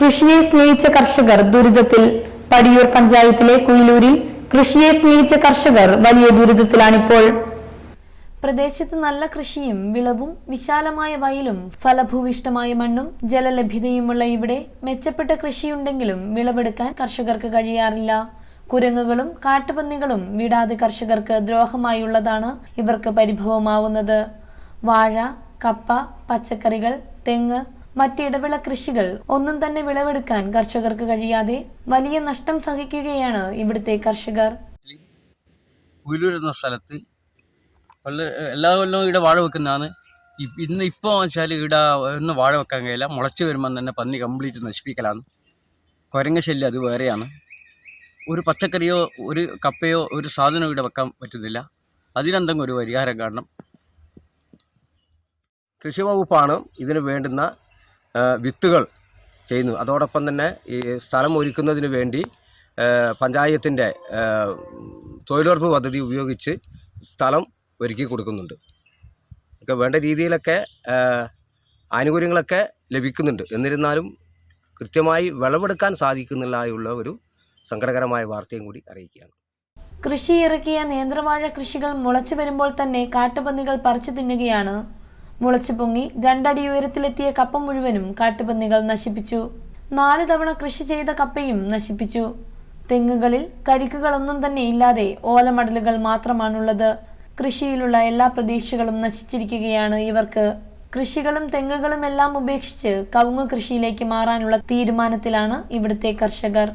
കൃഷിയെ സ്നേഹിച്ച കർഷകർ ദുരിതത്തിൽ. പടിയൂർ പഞ്ചായത്തിലെ കുയിലൂരിൽ കൃഷിയെ സ്നേഹിച്ച കർഷകർ വലിയ ദുരിതത്തിലാണിപ്പോൾ. പ്രദേശത്ത് നല്ല കൃഷിയും വിളവും വിശാലമായ വയലും ഫലഭൂവിഷ്ടമായ മണ്ണും ജലലഭ്യതയുമുള്ള ഇവിടെ മെച്ചപ്പെട്ട കൃഷിയുണ്ടെങ്കിലും വിളവെടുക്കാൻ കർഷകർക്ക് കഴിയാറില്ല. കുരങ്ങുകളും കാട്ടുപന്നികളും വിടാതെ കർഷകർക്ക് ദ്രോഹമായുള്ളതാണ് ഇവർക്ക് പരിഭവമാവുന്നത്. വാഴ, കപ്പ, പച്ചക്കറികൾ, തെങ്ങ്, മറ്റിടവിള കൃഷികൾ ഒന്നും തന്നെ വിളവെടുക്കാൻ കർഷകർക്ക് കഴിയാതെ വലിയ നഷ്ടം സഹിക്കുകയാണ് ഇവിടുത്തെ കർഷകർ. കുയിലൂർ എന്ന സ്ഥലത്ത് എല്ലാ കൊല്ലവും ഇവിടെ വാഴ വെക്കുന്നതാണ്. ഇപ്പോൾ വെച്ചാൽ ഇവിടെ ഒന്നും വാഴ വെക്കാൻ കഴിയില്ല. മുളച്ച് വരുമ്പം തന്നെ പന്നി കംപ്ലീറ്റ് നശിപ്പിക്കലാണ്. കുരങ്ങ ശല്യം അത് വേറെയാണ്. ഒരു പച്ചക്കറിയോ ഒരു കപ്പയോ ഒരു സാധനവും ഇവിടെ വെക്കാൻ പറ്റുന്നില്ല. അതിനെന്തെങ്കിലും ഒരു പരിഹാരം കാണണം. കൃഷി വകുപ്പാണ് ഇതിന് വേണ്ടുന്ന വിത്തുകൾ ചെയ്യുന്നത്. അതോടൊപ്പം തന്നെ ഈ സ്ഥലം ഒരുക്കുന്നതിന് വേണ്ടി പഞ്ചായത്തിൻ്റെ തൊഴിലുറപ്പ് പദ്ധതി ഉപയോഗിച്ച് സ്ഥലം ഒരുക്കി കൊടുക്കുന്നുണ്ട്. ഒക്കെ വേണ്ട രീതിയിലൊക്കെ ആനുകൂല്യങ്ങളൊക്കെ ലഭിക്കുന്നുണ്ട്. എന്നിരുന്നാലും കൃത്യമായി വിളവെടുക്കാൻ സാധിക്കുന്നില്ല ഒരു സങ്കടകരമായ വാർത്തയും കൂടി അറിയിക്കുകയാണ്. കൃഷി ഇറക്കിയ നേന്ത്രവാഴ കൃഷികൾ മുളച്ചു വരുമ്പോൾ തന്നെ കാട്ടുപന്നികൾ പറിച്ചു തിന്നുകയാണ്. മുളച്ചു പൊങ്ങി 2 അടി ഉയരത്തിലെത്തിയ കപ്പ മുഴുവനും കാട്ടുപന്നികൾ നശിപ്പിച്ചു. 4 തവണ കൃഷി ചെയ്ത കപ്പയും നശിപ്പിച്ചു. തെങ്ങുകളിൽ കരിക്കുകളൊന്നും തന്നെ ഇല്ലാതെ ഓലമടലുകൾ മാത്രമാണുള്ളത്. കൃഷിയിലുള്ള എല്ലാ പ്രതീക്ഷകളും നശിച്ചിരിക്കുകയാണ് ഇവർക്ക്. കൃഷികളും തെങ്ങുകളും എല്ലാം ഉപേക്ഷിച്ച് കവുങ്ങ് കൃഷിയിലേക്ക് മാറാനുള്ള തീരുമാനത്തിലാണ് ഇവിടുത്തെ കർഷകർ.